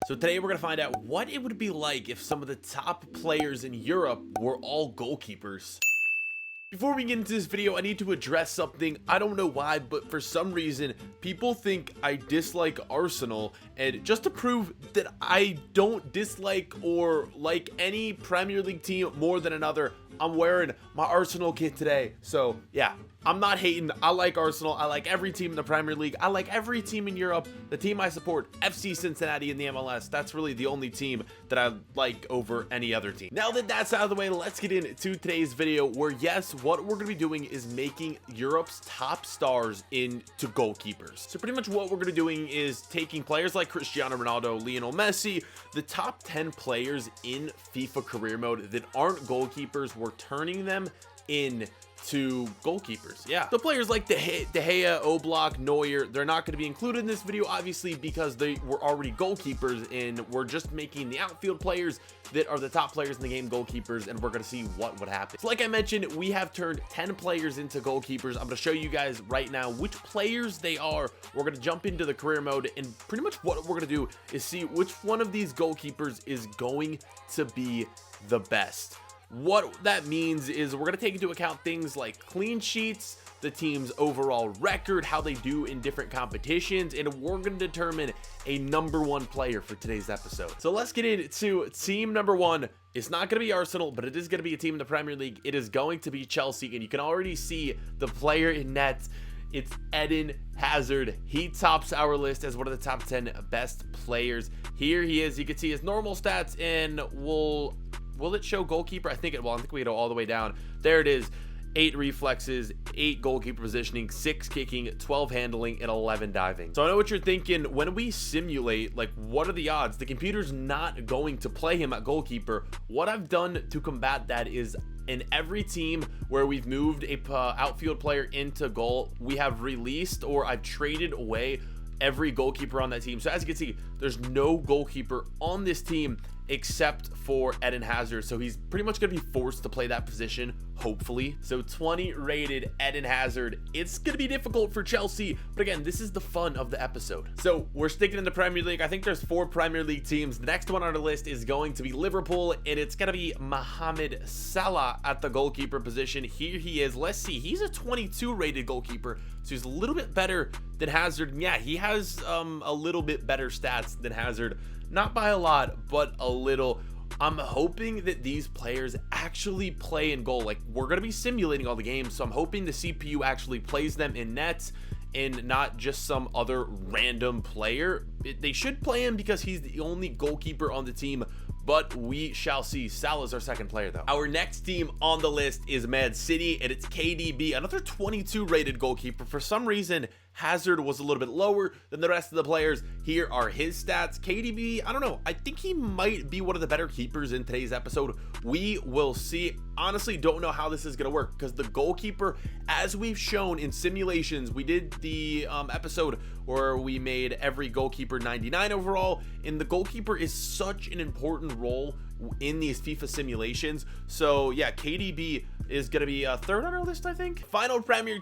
So today we're gonna find out what it would be like if some of the top players in Europe were all goalkeepers. Before we get into this video, I need to address something. I don't know why, but for some reason, people think I dislike Arsenal, and just to prove that I don't dislike or like any Premier League team more than another, I'm wearing my Arsenal kit today. So yeah, I'm not hating. I like Arsenal. I like every team in the Premier League. I like every team in Europe. The team I support, FC Cincinnati in the MLS, that's really the only team that I like over any other team. Now that that's out of the way, let's get into today's video where, yes, what we're going to be doing is making Europe's top stars into goalkeepers. So pretty much what we're going to be doing is taking players like Cristiano Ronaldo, Lionel Messi, the top 10 players in FIFA career mode that aren't goalkeepers, we're turning them into goalkeepers. Yeah, the players like De Gea, Oblak, Neuer, they're not going to be included in this video, obviously, because they were already goalkeepers, and we're just making the outfield players that are the top players in the game goalkeepers, and we're going to see what would happen. So like I mentioned, we have turned 10 players into goalkeepers. I'm going to show you guys right now which players they are. We're going to jump into the career mode, and pretty much what we're going to do is see which one of these goalkeepers is going to be the best. What that means is we're going to take into account things like clean sheets, the team's overall record, how they do in different competitions, and we're going to determine a #1 player for today's episode. So let's get into team #1. It's not going to be Arsenal, but it is going to be a team in the Premier League. It is going to be Chelsea, and you can already see the player in net. It's Eden Hazard. He tops our list as one of the top 10 best players. Here he is. You can see his normal stats, and will it show goalkeeper? I think it will. I think we go all the way down. There it is. 8 reflexes, 8 goalkeeper positioning, 6 kicking, 12 handling, and 11 diving. So I know what you're thinking. When we simulate, like, what are the odds? The computer's not going to play him at goalkeeper. What I've done to combat that is, in every team where we've moved a outfield player into goal, we have released or I've traded away every goalkeeper on that team. So as you can see, there's no goalkeeper on this team except for Eden Hazard, so he's pretty much going to be forced to play that position, hopefully. So 20 rated Eden Hazard. It's going to be difficult for Chelsea, but again, this is the fun of the episode. So we're sticking in the Premier League. I think there's 4 Premier League teams. The next one on our list is going to be Liverpool, and it's going to be Mohamed Salah at the goalkeeper position. Here he is. Let's see. He's a 22 rated goalkeeper, so he's a little bit better than Hazard. And yeah, he has a little bit better stats than Hazard. Not by a lot, but a little. I'm hoping that these players actually play in goal. Like, we're going to be simulating all the games, so I'm hoping the CPU actually plays them in net and not just some other random player. They should play him because he's the only goalkeeper on the team, but we shall see. Salah's our second player, though. Our next team on the list is Man City, and it's KDB, another 22 rated goalkeeper. For some reason, Hazard was a little bit lower than the rest of the players. Here are his stats. KDB, I don't know. I think he might be one of the better keepers in today's episode. We will see. Honestly, don't know how this is going to work because the goalkeeper, as we've shown in simulations, we did the episode where we made every goalkeeper 99 overall, and the goalkeeper is such an important role in these FIFA simulations. So yeah, KDB is going to be third on our list, I think. Final Premier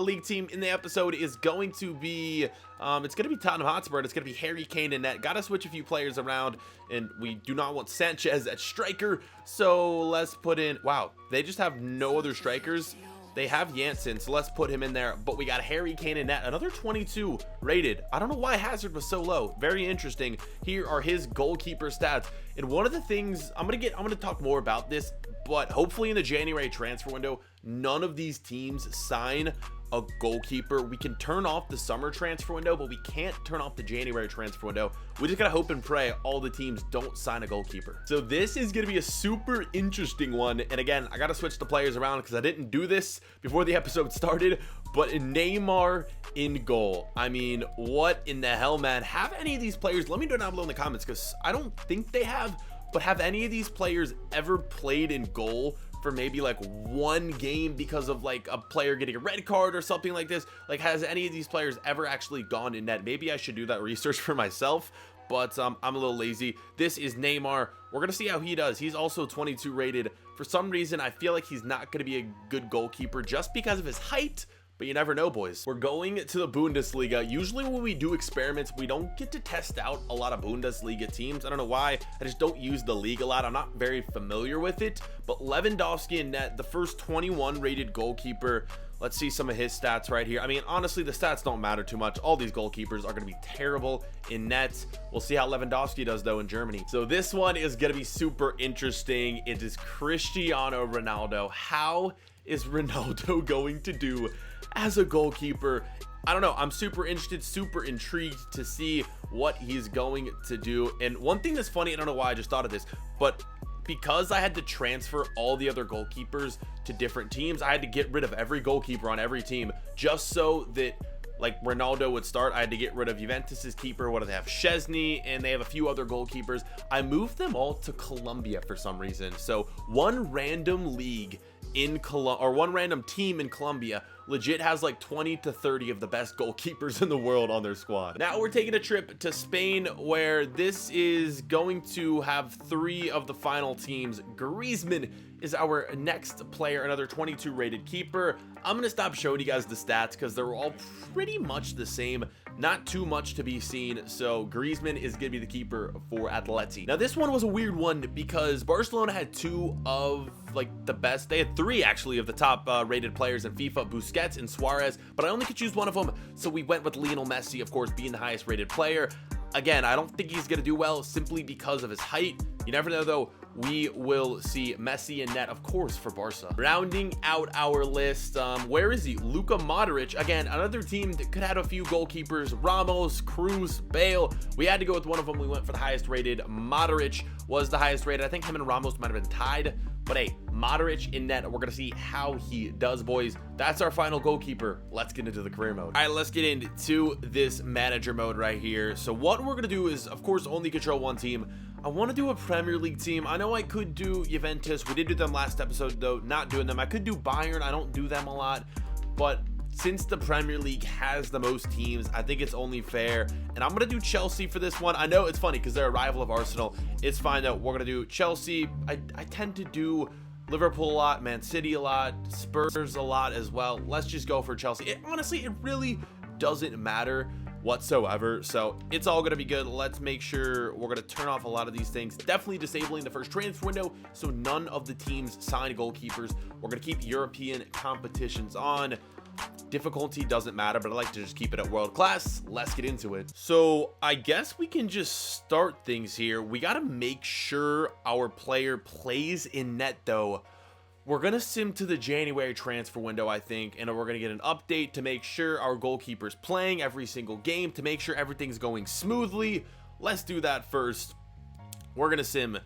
League team in the episode is going to be it's going to be Tottenham Hotspur. It's going to be Harry Kane in net. Got to switch a few players around, and we do not want Sanchez at striker, so let's put in, wow, they just have no other strikers. They have Janssen, so let's put him in there. But we got Harry Kane in net, another 22 rated. I don't know why Hazard was so low. Very interesting. Here are his goalkeeper stats. And one of the things I'm gonna talk more about this, but hopefully in the January transfer window, none of these teams sign a goalkeeper. We can turn off the summer transfer window, but we can't turn off the January transfer window. We just gotta hope and pray all the teams don't sign a goalkeeper. So this is gonna be a super interesting one. And again, I gotta switch the players around because I didn't do this before the episode started. But Neymar in goal. I mean, what in the hell, man? Have any of these players, let me know down below in the comments, because I don't think they have, but have any of these players ever played in goal for maybe like one game because of like a player getting a red card or something like this? Like, has any of these players ever actually gone in net? Maybe I should do that research for myself, but I'm a little lazy. This is Neymar. We're gonna see how he does. He's also 22 rated. For some reason, I feel like he's not gonna be a good goalkeeper just because of his height, but you never know, boys. We're going to the Bundesliga. Usually when we do experiments, we don't get to test out a lot of Bundesliga teams. I don't know why. I just don't use the league a lot. I'm not very familiar with it, but Lewandowski in net, the first 21 rated goalkeeper. Let's see some of his stats right here. I mean, honestly, the stats don't matter too much. All these goalkeepers are going to be terrible in net. We'll see how Lewandowski does, though, in Germany. So this one is going to be super interesting. It is Cristiano Ronaldo. How is Ronaldo going to do as a goalkeeper? I don't know. I'm super interested, super intrigued to see what he's going to do. And one thing that's funny, I don't know why I just thought of this, but because I had to transfer all the other goalkeepers to different teams, I had to get rid of every goalkeeper on every team just so that like Ronaldo would start. I had to get rid of Juventus's keeper. What do they have? Chesney, and they have a few other goalkeepers. I moved them all to Colombia for some reason. So one random league in one random team in Colombia legit has like 20 to 30 of the best goalkeepers in the world on their squad. Now we're taking a trip to Spain, where this is going to have 3 of the final teams. Griezmann is our next player, another 22 rated keeper. I'm gonna stop showing you guys the stats because they're all pretty much the same, not too much to be seen. So Griezmann is gonna be the keeper for Atleti. Now this one was a weird one because Barcelona had 2 of like the best, they had 3 actually of the top rated players in FIFA, Busquets and Suarez, but I only could choose one of them, so we went with Lionel Messi, of course, being the highest rated player. Again, I don't think he's gonna do well simply because of his height. You never know though. We will see Messi in net, of course, for Barca. Rounding out our list, where is he? Luka Modric. Again, another team that could have a few goalkeepers. Ramos, Cruz, Bale. We had to go with one of them. We went for the highest rated. Modric was the highest rated. I think him and Ramos might have been tied. But hey, Modric in net. We're going to see how he does, boys. That's our final goalkeeper. Let's get into the career mode. All right, let's get into this manager mode right here. So what we're going to do is, of course, only control one team. I want to do a Premier League team. I know I could do Juventus. We did do them last episode, though. Not doing them. I could do Bayern. I don't do them a lot. But since the Premier League has the most teams, I think it's only fair. And I'm going to do Chelsea for this one. I know it's funny because they're a rival of Arsenal. It's fine, though. We're going to do Chelsea. I tend to do Liverpool a lot, Man City a lot, Spurs a lot as well. Let's just go for Chelsea. Honestly, it really doesn't matter whatsoever, so it's all going to be good. Let's make sure we're going to turn off a lot of these things, definitely disabling the first transfer window so none of the teams sign goalkeepers. We're going to keep European competitions on. Difficulty doesn't matter, but I like to just keep it at world class. Let's get into it. So I guess we can just start things here. We got to make sure our player plays in net, though. We're going to sim to the January transfer window, I think, and we're going to get an update to make sure our goalkeeper's playing every single game, to make sure everything's going smoothly. Let's do that first. We're going to sim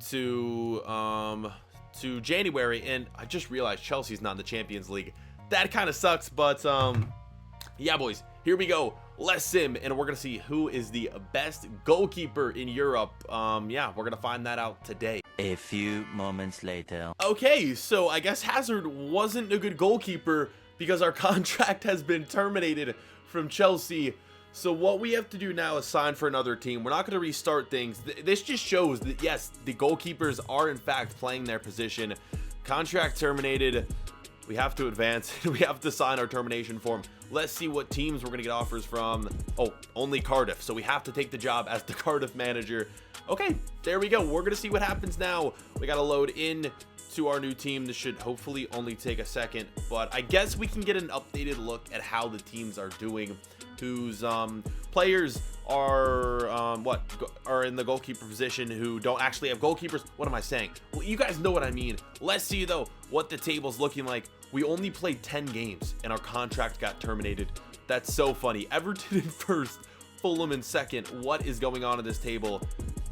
to January, and I just realized Chelsea's not in the Champions League. That kind of sucks, but yeah, boys, here we go. Let's sim, and we're going to see who is the best goalkeeper in Europe. Yeah, we're going to find that out today. A few moments later. Okay, so I guess Hazard wasn't a good goalkeeper because our contract has been terminated from Chelsea. So what we have to do now is sign for another team. We're not going to restart things. This just shows that, yes, the goalkeepers are, in fact, playing their position. Contract terminated. We have to advance. We have to sign our termination form. Let's see what teams we're going to get offers from. Oh, only Cardiff. So we have to take the job as the Cardiff manager. Okay, there we go. We're going to see what happens now. We got to load in to our new team. This should hopefully only take a second, but I guess we can get an updated look at how the teams are doing, whose players are are in the goalkeeper position, who don't actually have goalkeepers. What am I saying? Well, you guys know what I mean. Let's see though what the table's looking like. We only played 10 games and our contract got terminated. That's so funny. Everton in first, Fulham in second. What is going on in this table?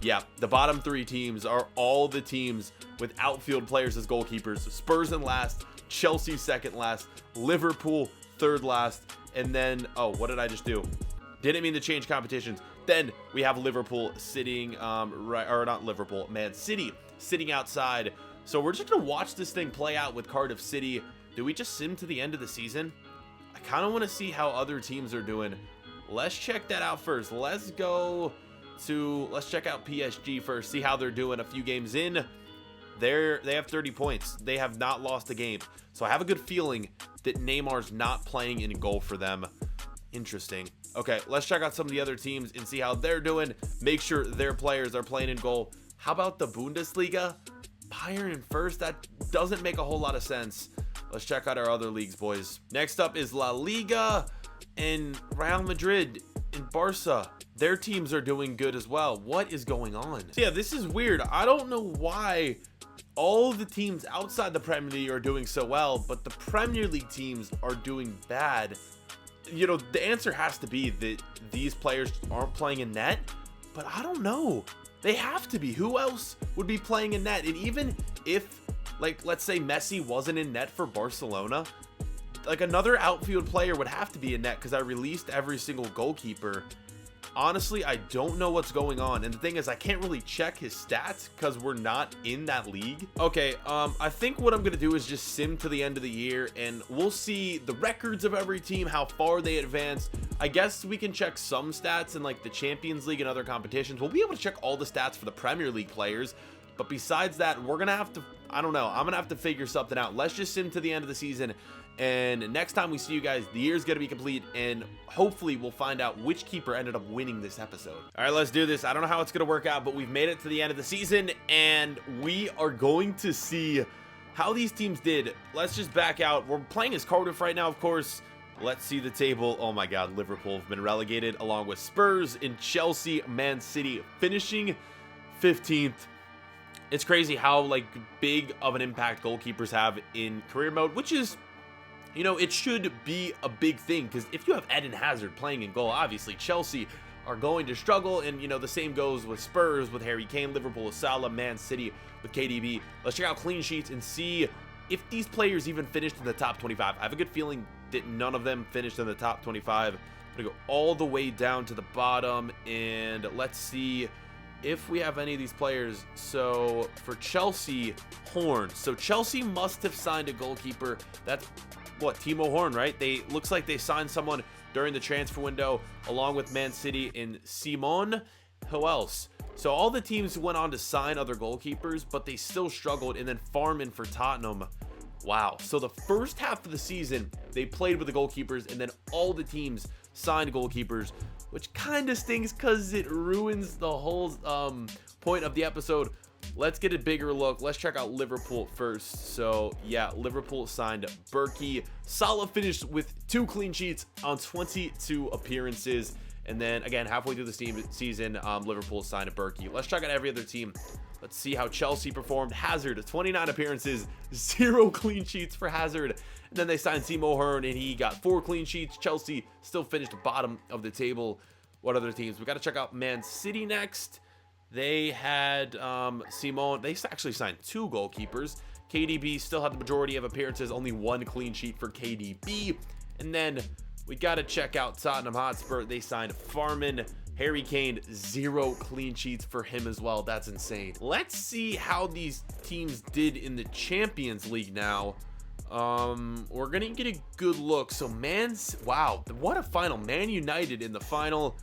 Yeah, the bottom 3 teams are all the teams with outfield players as goalkeepers. Spurs in last, Chelsea second last, Liverpool third last, and then, oh, what did I just do? Didn't mean to change competitions. Then we have Liverpool sitting, not Liverpool, Man City sitting outside. So we're just going to watch this thing play out with Cardiff City. Do we just sim to the end of the season? I kind of want to see how other teams are doing. Let's check that out first. Let's check out PSG first, see how they're doing a few games in. They have 30 points. They have not lost a game. So I have a good feeling that Neymar's not playing in goal for them. Interesting. Okay, let's check out some of the other teams and see how they're doing. Make sure their players are playing in goal. How about the Bundesliga? Bayern in first? That doesn't make a whole lot of sense. Let's check out our other leagues, boys. Next up is La Liga and Real Madrid and Barca. Their teams are doing good as well. What is going on? So yeah, this is weird. I don't know why all the teams outside the Premier League are doing so well, but the Premier League teams are doing bad. You know, the answer has to be that these players aren't playing in net, but I don't know. They have to be. Who else would be playing in net? And even if, like, let's say Messi wasn't in net for Barcelona, like another outfield player would have to be in net because I released every single goalkeeper. Honestly, I don't know what's going on. And the thing is, I can't really check his stats because we're not in that league. Okay, I think what I'm going to do is just sim to the end of the year and we'll see the records of every team, how far they advanced. I guess we can check some stats in like the Champions League and other competitions. We'll be able to check all the stats for the Premier League players. But besides that, we're going to have to, I don't know, I'm going to have to figure something out. Let's just sim to the end of the season. And next time we see you guys, the year's going to be complete. And hopefully we'll find out which keeper ended up winning this episode. All right, let's do this. I don't know how it's going to work out, but we've made it to the end of the season. And we are going to see how these teams did. Let's just back out. We're playing as Cardiff right now, of course. Let's see the table. Oh my God, Liverpool have been relegated along with Spurs and Chelsea, Man City finishing 15th. It's crazy how like big of an impact goalkeepers have in career mode, which is, you know, it should be a big thing because if you have Eden Hazard playing in goal, obviously Chelsea are going to struggle. And, you know, the same goes with Spurs, with Harry Kane, Liverpool with Salah, Man City with KDB. Let's check out clean sheets and see if these players even finished in the top 25. I have a good feeling that none of them finished in the top 25. I'm going to go all the way down to the bottom and let's see if we have any of these players. So for Chelsea, Horn. So Chelsea must have signed a goalkeeper. That's what, Timo Horn, right? They looks like they signed someone during the transfer window along with Man City and Simon. Who else? So all the teams went on to sign other goalkeepers, but they still struggled. And then Farman for Tottenham. Wow. So the first half of the season, they played with the goalkeepers, and then all the teams signed goalkeepers, which kind of stinks because it ruins the whole point of the episode. Let's get a bigger look. Let's check out Liverpool first. So yeah, Liverpool signed Berkey. Salah finished with 2 clean sheets on 22 appearances. And then again, halfway through the season, Liverpool signed a Berkey. Let's check out every other team. Let's see how Chelsea performed. Hazard, 29 appearances, 0 clean sheets for Hazard. And then they signed Timo Horn and he got 4 clean sheets. Chelsea still finished bottom of the table. What other teams? We got to check out Man City next. They had Simon. They actually signed 2 goalkeepers. KDB still had the majority of appearances, only 1 clean sheet for KDB. And then we got to check out Tottenham Hotspur. They signed Farman. Harry Kane, 0 clean sheets for him as well. That's insane. Let's see how these teams did in the Champions League now. We're going to get a good look. So wow, what a final. Man United in the final.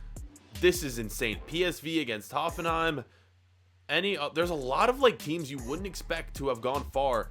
This is insane. PSV against Hoffenheim. There's a lot of like teams you wouldn't expect to have gone far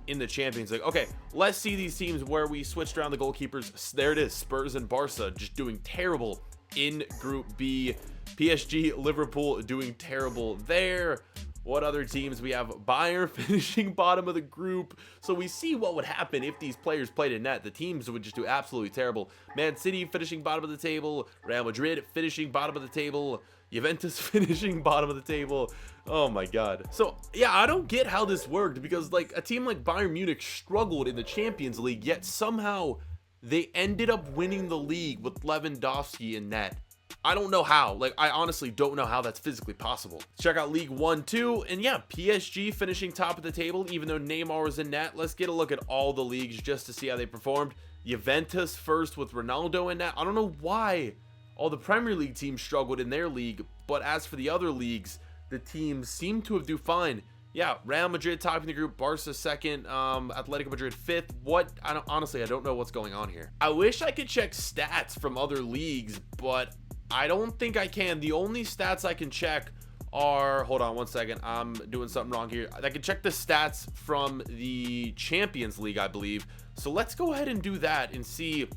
in the Champions League. Okay, let's see these teams where we switched around the goalkeepers. There it is. Spurs and Barca just doing terrible in Group B. PSG, Liverpool doing terrible there. What other teams? We have Bayern finishing bottom of the group. So we see what would happen if these players played in net. The teams would just do absolutely terrible. Man City finishing bottom of the table. Real Madrid finishing bottom of the table. Juventus finishing bottom of the table. Oh my God. So yeah, I don't get how this worked because like a team like Bayern Munich struggled in the Champions League, yet somehow they ended up winning the league with Lewandowski in net. I don't know how. Like, I honestly don't know how that's physically possible. Check out League 1, 2. And yeah, PSG finishing top of the table, even though Neymar was in net. Let's get a look at all the leagues just to see how they performed. Juventus first with Ronaldo in net. I don't know why all the Premier League teams struggled in their league. But as for the other leagues, the teams seem to have do fine. Yeah, Real Madrid topping the group, Barca second, Atletico Madrid fifth. Honestly, I don't know what's going on here. I wish I could check stats from other leagues, but I don't think I can. The only stats I can check are, hold on one second, I'm doing something wrong here. I can check the stats from the Champions League, I believe. So let's go ahead and do that and see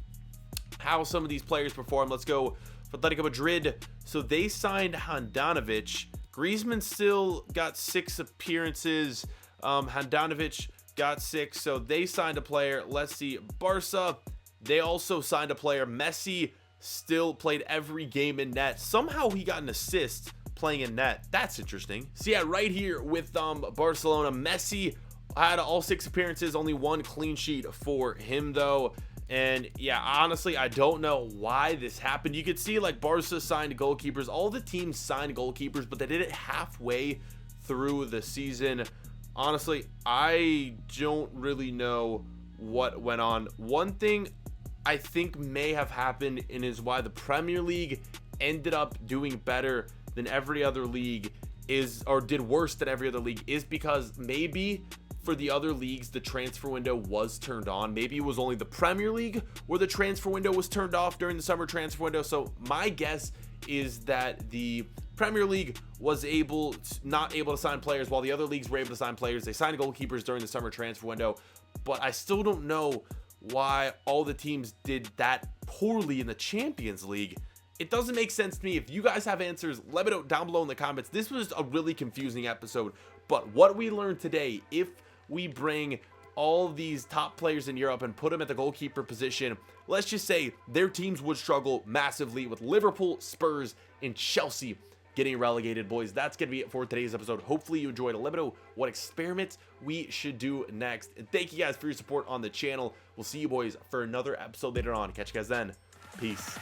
how some of these players perform. Let's go for Atletico Madrid. So they signed Handanovic. Griezmann still got 6 appearances. Handanovic got 6, so they signed a player. Let's see, Barca, they also signed a player. Messi still played every game in net. Somehow he got an assist playing in net. That's interesting. So yeah, right here with Barcelona, Messi had all 6 appearances, only 1 clean sheet for him though. And yeah, honestly, I don't know why this happened. You could see like Barca signed goalkeepers. All the teams signed goalkeepers, but they did it halfway through the season. Honestly, I don't really know what went on. One thing I think may have happened and is why the Premier League ended up doing better than every other league or did worse than every other league, is because maybe for the other leagues the transfer window was turned on. Maybe it was only the Premier League where the transfer window was turned off during the summer transfer window. So my guess is that the Premier League was not able to sign players while the other leagues were able to sign players. They signed goalkeepers during the summer transfer window, but I still don't know why all the teams did that poorly in the Champions League. It doesn't make sense to me. If you guys have answers, let me know down below in the comments. This was a really confusing episode, but what we learned today, if we bring all these top players in Europe and put them at the goalkeeper position, let's just say their teams would struggle massively with Liverpool, Spurs, and Chelsea getting relegated. Boys, that's gonna be it for today's episode. Hopefully you enjoyed. Let me know what experiments we should do next, and thank you guys for your support on the channel. We'll see you boys for another episode later on. Catch you guys then. Peace.